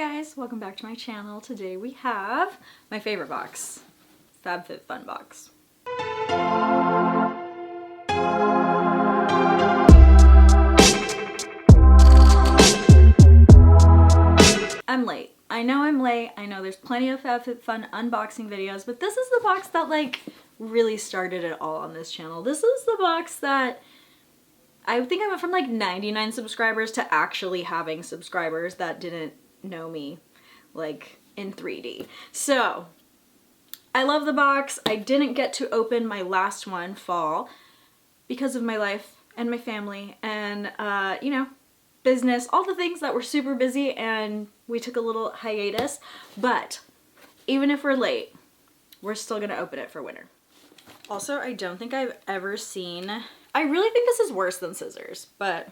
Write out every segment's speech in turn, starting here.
guys, welcome back to my channel. Today we have my favorite box, FabFitFun box. I'm late. I know I'm late. I know there's plenty of FabFitFun unboxing videos, but this is the box that like really started it all on this channel. This is the box that I think I went from like 99 subscribers to actually having subscribers that didn't know me like in 3D. So I love the box. I didn't get to open my last one, fall, because of my life and my family and you know, business, all the things that were super busy, and we took a little hiatus. But even if we're late, we're still gonna open it for winter. Also, I don't think I've ever seen, I really think this is worse than scissors, but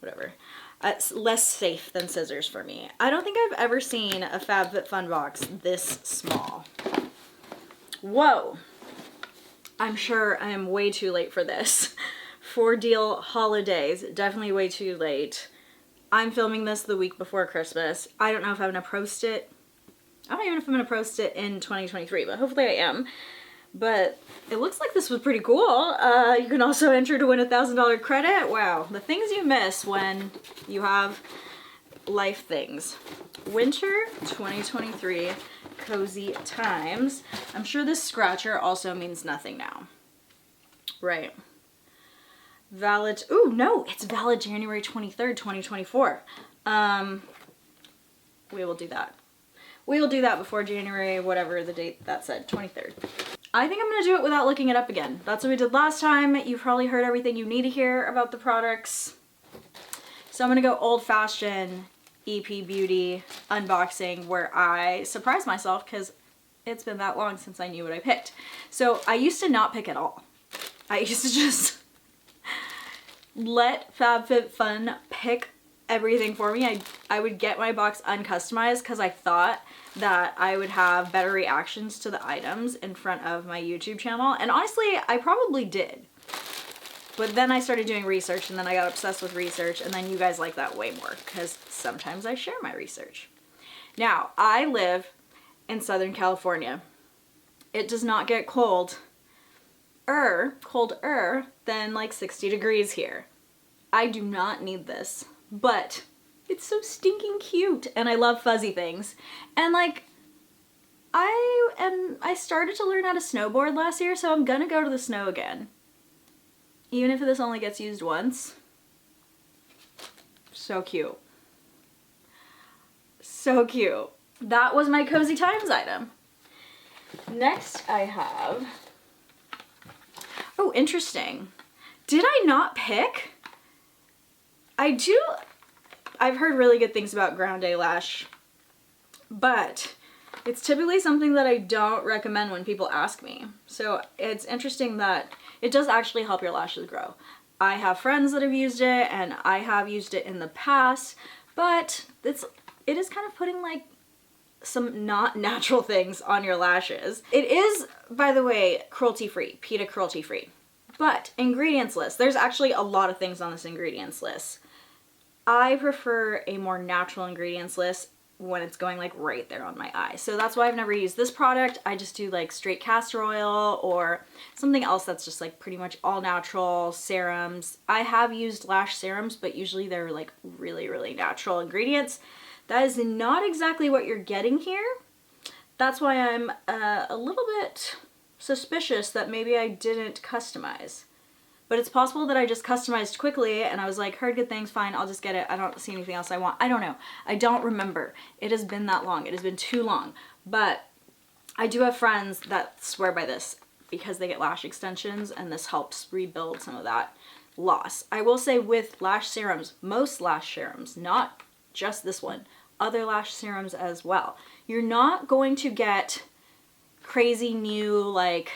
whatever. It's less safe than scissors for me. I don't think I've ever seen a FabFitFun box this small. Whoa. I'm sure I am way too late for this. 4-deal holidays, definitely way too late. I'm filming this the week before Christmas. I don't know if I'm gonna post it. I don't even know if I'm gonna post it in 2023, but hopefully I am. But it looks like this was pretty cool. You can also enter to win a $1,000 credit. Wow, the things you miss when you have life things. Winter 2023 cozy times. I'm sure this scratcher also means nothing now. Right. Valid, ooh, no, it's valid January 23rd, 2024. We will do that. We will do that before January, whatever the date that said, 23rd. I think I'm gonna do it without looking it up again. That's what we did last time. You've probably heard everything you need to hear about the products. So I'm gonna go old-fashioned EP Beauty unboxing where I surprise myself because it's been that long since I knew what I picked. So I used to not pick at all. I used to just let FabFitFun pick everything for me. I would get my box uncustomized because I thought that I would have better reactions to the items in front of my YouTube channel. And honestly, I probably did. But then I started doing research, and then I got obsessed with research, and then you guys like that way more because sometimes I share my research. Now, I live in Southern California. It does not get colder than like 60 degrees here. I do not need this, but it's so stinking cute, and I love fuzzy things. And like, I started to learn how to snowboard last year, so I'm gonna go to the snow again. Even if this only gets used once. So cute. So cute. That was my Cozy Times item. Next I have, oh, interesting. Did I not pick? I've heard really good things about Grande Lash, but it's typically something that I don't recommend when people ask me. So it's interesting that it does actually help your lashes grow. I have friends that have used it, and I have used it in the past, but it is kind of putting like some not natural things on your lashes. It is, by the way, cruelty-free, PETA cruelty-free. But ingredients list, there's actually a lot of things on this ingredients list. I prefer a more natural ingredients list when it's going like right there on my eye. So that's why I've never used this product. I just do like straight castor oil or something else that's just like pretty much all natural. Serums. I have used lash serums, but usually they're like really, really natural ingredients. That is not exactly what you're getting here. That's why I'm a little bit suspicious that maybe I didn't customize. But it's possible that I just customized quickly and I was like, heard good things, fine, I'll just get it. I don't see anything else I want. I don't know. I don't remember. It has been that long. It has been too long. But I do have friends that swear by this because they get lash extensions, and this helps rebuild some of that loss. I will say with lash serums, most lash serums, not just this one, other lash serums as well, you're not going to get crazy new like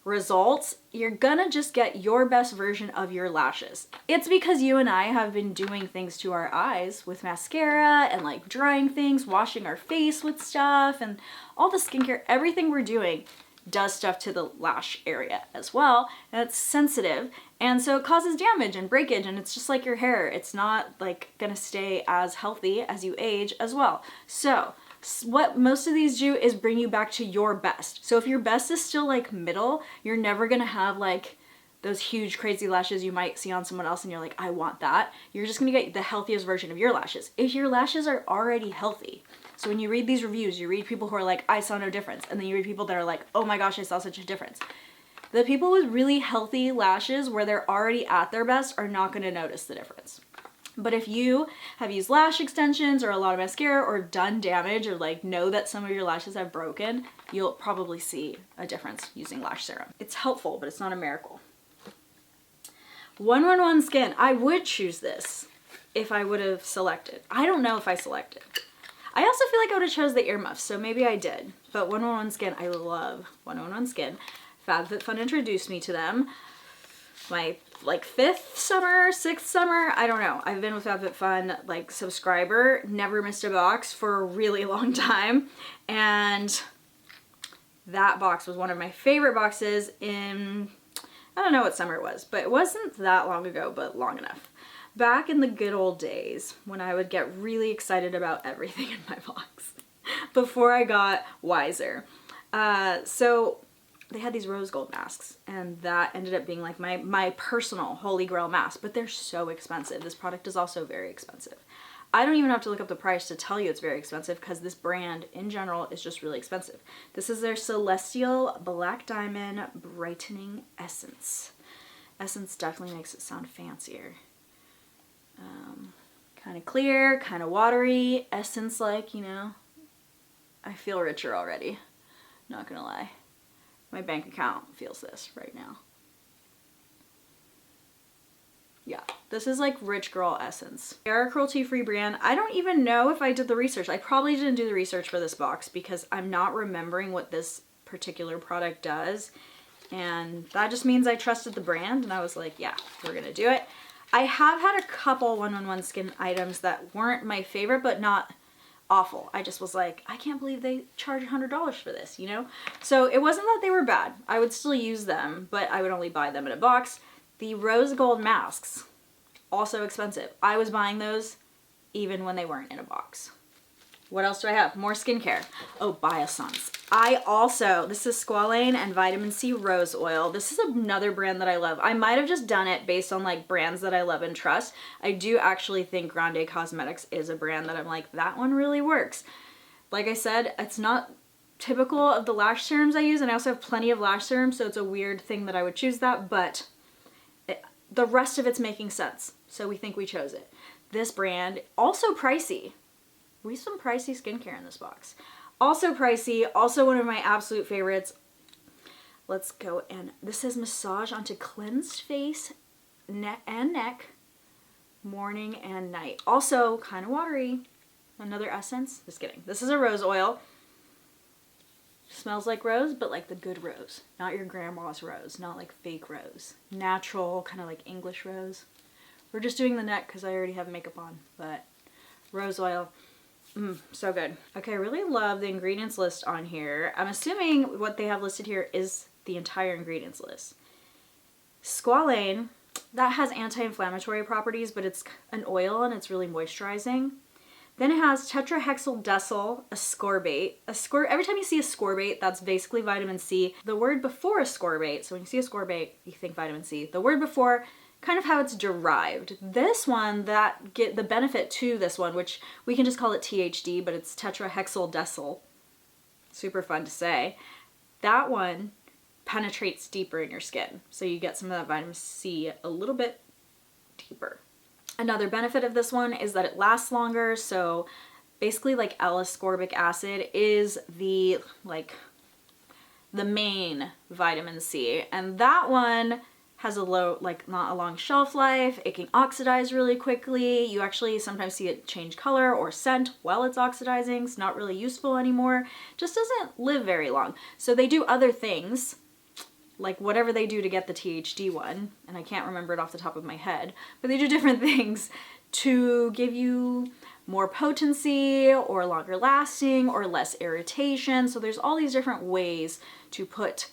results. You're gonna just get your best version of your lashes. It's because you and I have been doing things to our eyes with mascara and like drying things, washing our face with stuff, and all the skincare, everything we're doing does stuff to the lash area as well, and it's sensitive, and so it causes damage and breakage, and it's just like your hair. It's not like gonna stay as healthy as you age as well. So what most of these do is bring you back to your best. So if your best is still like middle, you're never gonna have like those huge crazy lashes you might see on someone else and you're like, I want that. You're just gonna get the healthiest version of your lashes. If your lashes are already healthy, so when you read these reviews, you read people who are like, I saw no difference, and then you read people that are like, oh my gosh, I saw such a difference. The people with really healthy lashes where they're already at their best are not gonna notice the difference. But if you have used lash extensions or a lot of mascara or done damage or like know that some of your lashes have broken, you'll probably see a difference using lash serum. It's helpful, but it's not a miracle. 111 Skin. I would choose this if I would have selected. I don't know if I selected. I also feel like I would have chose the earmuffs, so maybe I did. But 111 Skin, I love 111 Skin. FabFitFun introduced me to them. My like 5th summer, 6th summer, I don't know. I've been with FabFitFun like subscriber, never missed a box for a really long time. And that box was one of my favorite boxes in, I don't know what summer it was, but it wasn't that long ago, but long enough. Back in the good old days when I would get really excited about everything in my box before I got wiser. So they had these rose gold masks, and that ended up being like my personal holy grail mask, but they're so expensive. This product is also very expensive. I don't even have to look up the price to tell you it's very expensive because this brand in general is just really expensive. This is their Celestial Black Diamond Brightening Essence. Essence definitely makes it sound fancier. Kind of clear, kind of watery, essence-like, you know. I feel richer already, not gonna lie. My bank account feels this right now. Yeah, this is like rich girl essence. They are a cruelty-free brand. I don't even know if I did the research. I probably didn't do the research for this box because I'm not remembering what this particular product does. And that just means I trusted the brand and I was like, yeah, we're gonna do it. I have had a couple 111 Skin items that weren't my favorite, but not awful. I just was like, I can't believe they charge $100 for this, you know? So it wasn't that they were bad. I would still use them, but I would only buy them in a box. The rose gold masks, also expensive. I was buying those even when they weren't in a box. What else do I have? More skincare. Oh, Biossance. This is squalane and vitamin C rose oil. This is another brand that I love. I might have just done it based on like brands that I love and trust. I do actually think Grande Cosmetics is a brand that I'm like, that one really works. Like I said, it's not typical of the lash serums I use, and I also have plenty of lash serums, so it's a weird thing that I would choose that, but the rest of it's making sense. So we think we chose it. This brand, also pricey. We have some pricey skincare in this box. Also pricey, also one of my absolute favorites. Let's go, and this says massage onto cleansed face and neck, morning and night. Also kind of watery. Another essence. Just kidding. This is a rose oil. Smells like rose, but like the good rose. Not your grandma's rose, not like fake rose. Natural, kind of like English rose. We're just doing the neck because I already have makeup on, but rose oil. So good. Okay, I really love the ingredients list on here. I'm assuming what they have listed here is the entire ingredients list. Squalane, that has anti-inflammatory properties, but it's an oil and it's really moisturizing. Then it has tetrahexyldecyl ascorbate. Every time you see ascorbate, that's basically vitamin C. The word before ascorbate, so when you see ascorbate, you think vitamin C. The word before, kind of how it's derived. This one, that get the benefit to this one, which we can just call it THD, but it's tetrahexyldecyl. Super fun to say. That one penetrates deeper in your skin, so you get some of that vitamin C a little bit deeper. Another benefit of this one is that it lasts longer, so basically like L-ascorbic acid is the main vitamin C, and that one has a not a long shelf life. It can oxidize really quickly. You actually sometimes see it change color or scent while it's oxidizing. It's not really useful anymore. Just doesn't live very long. So they do other things, like whatever they do to get the THD one, and I can't remember it off the top of my head, but they do different things to give you more potency or longer lasting or less irritation. So there's all these different ways to put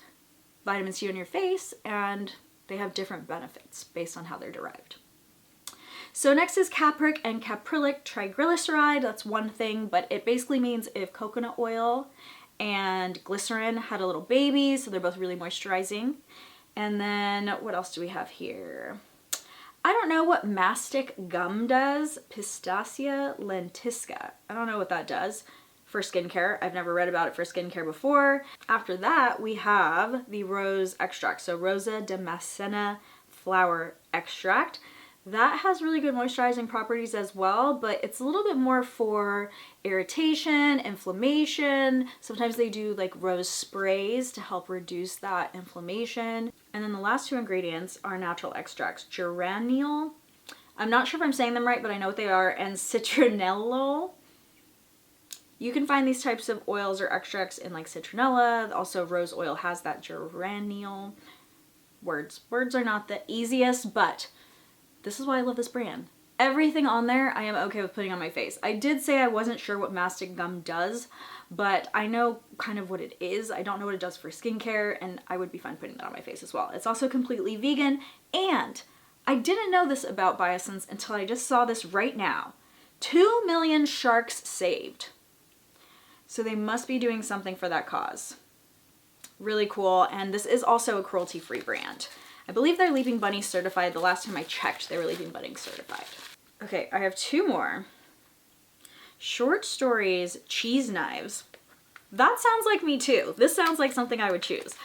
vitamin C on your face, and they have different benefits based on how they're derived. So next is capric and caprylic triglyceride. That's one thing, but it basically means if coconut oil and glycerin had a little baby, so they're both really moisturizing. And then what else do we have here? I don't know what mastic gum does. Pistacia lentisca. I don't know what that does for skincare. I've never read about it for skincare before. After that, we have the rose extract. So Rosa Damascena flower extract. That has really good moisturizing properties as well, but it's a little bit more for irritation, inflammation. Sometimes they do like rose sprays to help reduce that inflammation. And then the last two ingredients are natural extracts. Geraniol, I'm not sure if I'm saying them right, but I know what they are, and citronellol. You can find these types of oils or extracts in like citronella. Also, rose oil has that geraniol. Words are not the easiest, but this is why I love this brand. Everything on there I am okay with putting on my face. I did say I wasn't sure what mastic gum does, but I know kind of what it is. I don't know what it does for skincare, and I would be fine putting that on my face as well. It's also completely vegan, and I didn't know this about Biossance until I just saw this right now. 2 million sharks saved. So they must be doing something for that cause. Really cool, and this is also a cruelty-free brand. I believe they're Leaping Bunny certified. The last time I checked, they were Leaping Bunny certified. Okay, I have two more. Short Stories cheese knives. That sounds like me too. This sounds like something I would choose.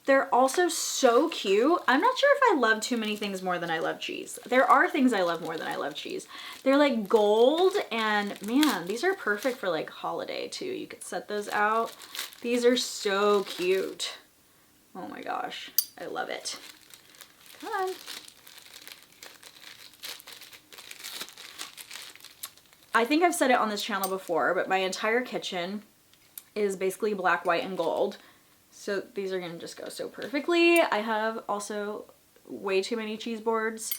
They're also so cute. I'm not sure if I love too many things more than I love cheese. There are things I love more than I love cheese. They're like gold, and man, these are perfect for like holiday too. You could set those out. These are so cute. Oh my gosh, I love it. Come on. I think I've said it on this channel before, but my entire kitchen is basically black, white, and gold. So these are gonna just go so perfectly. I have also way too many cheese boards.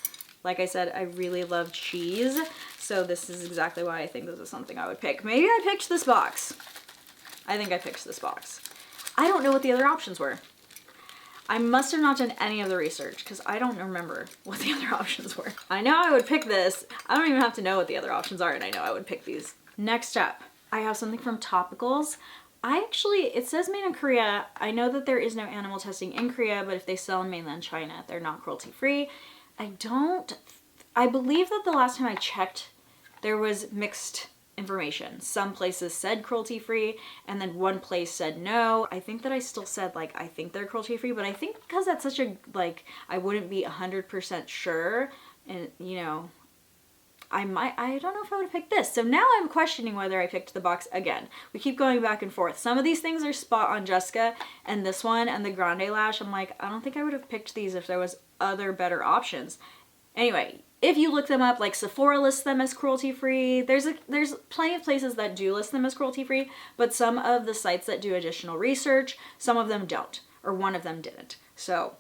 Like I said, I really love cheese. So this is exactly why I think this is something I would pick. Maybe I picked this box. I think I picked this box. I don't know what the other options were. I must have not done any of the research because I don't remember what the other options were. I know I would pick this. I don't even have to know what the other options are, and I know I would pick these. Next up, I have something from Topicals. It says made in Korea. I know that there is no animal testing in Korea, but if they sell in mainland China, they're not cruelty free. I believe that the last time I checked, there was mixed information. Some places said cruelty free, and then one place said no. I think that I still said like I think they're cruelty free, but I think because that's such a like I wouldn't be 100% sure, and you know, I don't know if I would have picked this. So now I'm questioning whether I picked the box again. We keep going back and forth. Some of these things are spot on Jessica, and this one and the Grande Lash, I'm like, I don't think I would have picked these if there was other better options. Anyway, if you look them up, like Sephora lists them as cruelty-free. There's plenty of places that do list them as cruelty-free, but some of the sites that do additional research, some of them don't, or one of them didn't. So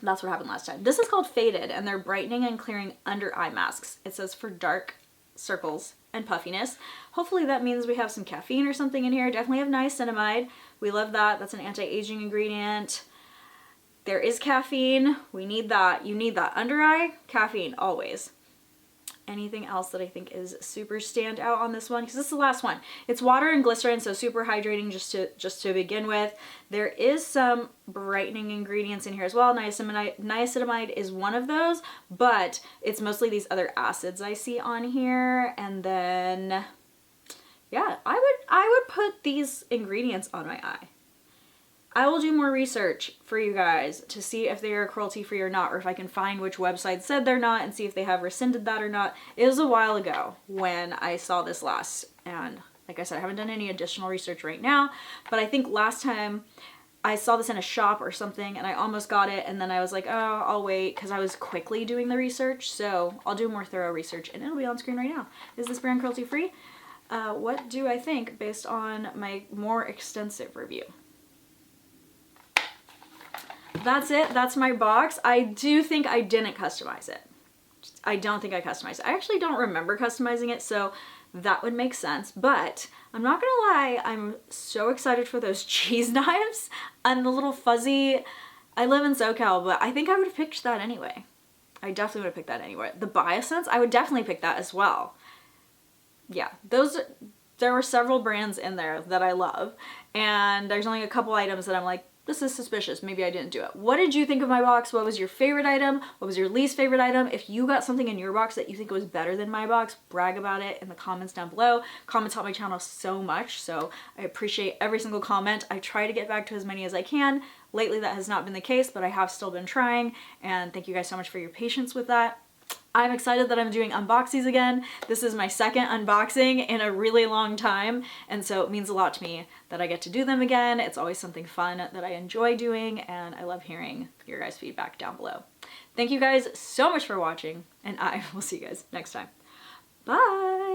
that's what happened last time. This is called Faded, and they're brightening and clearing under eye masks. It says for dark circles and puffiness. Hopefully that means we have some caffeine or something in here. Definitely have niacinamide. We love that. That's an anti-aging ingredient. There is caffeine. We need that. You need that. Under eye, caffeine, always. Anything else that I think is super stand out on this one? Because this is the last one. It's water and glycerin, so super hydrating just to begin with. There is some brightening ingredients in here as well. Niacinamide is one of those, but it's mostly these other acids I see on here. And then, yeah, I would put these ingredients on my eye. I will do more research for you guys to see if they are cruelty free or not, or if I can find which website said they're not and see if they have rescinded that or not. It was a while ago when I saw this last, and like I said, I haven't done any additional research right now, but I think last time I saw this in a shop or something and I almost got it, and then I was like, oh, I'll wait, because I was quickly doing the research, so I'll do more thorough research and it'll be on screen right now. Is this brand cruelty free? What do I think based on my more extensive review? That's it. That's my box. I do think I didn't customize it. I don't think I customized it. I actually don't remember customizing it, so that would make sense. But I'm not gonna lie, I'm so excited for those cheese knives and the little fuzzy. I live in SoCal, but I think I would have picked that anyway. I definitely would have picked that anyway. The Biossance, I would definitely pick that as well. Yeah, there were several brands in there that I love, and there's only a couple items that I'm like, this is suspicious, maybe I didn't do it. What did you think of my box? What was your favorite item? What was your least favorite item? If you got something in your box that you think was better than my box, brag about it in the comments down below. Comments help my channel so much, so I appreciate every single comment. I try to get back to as many as I can. Lately that has not been the case, but I have still been trying, and thank you guys so much for your patience with that. I'm excited that I'm doing unboxings again. This is my second unboxing in a really long time, and so it means a lot to me that I get to do them again. It's always something fun that I enjoy doing, and I love hearing your guys' feedback down below. Thank you guys so much for watching, and I will see you guys next time. Bye!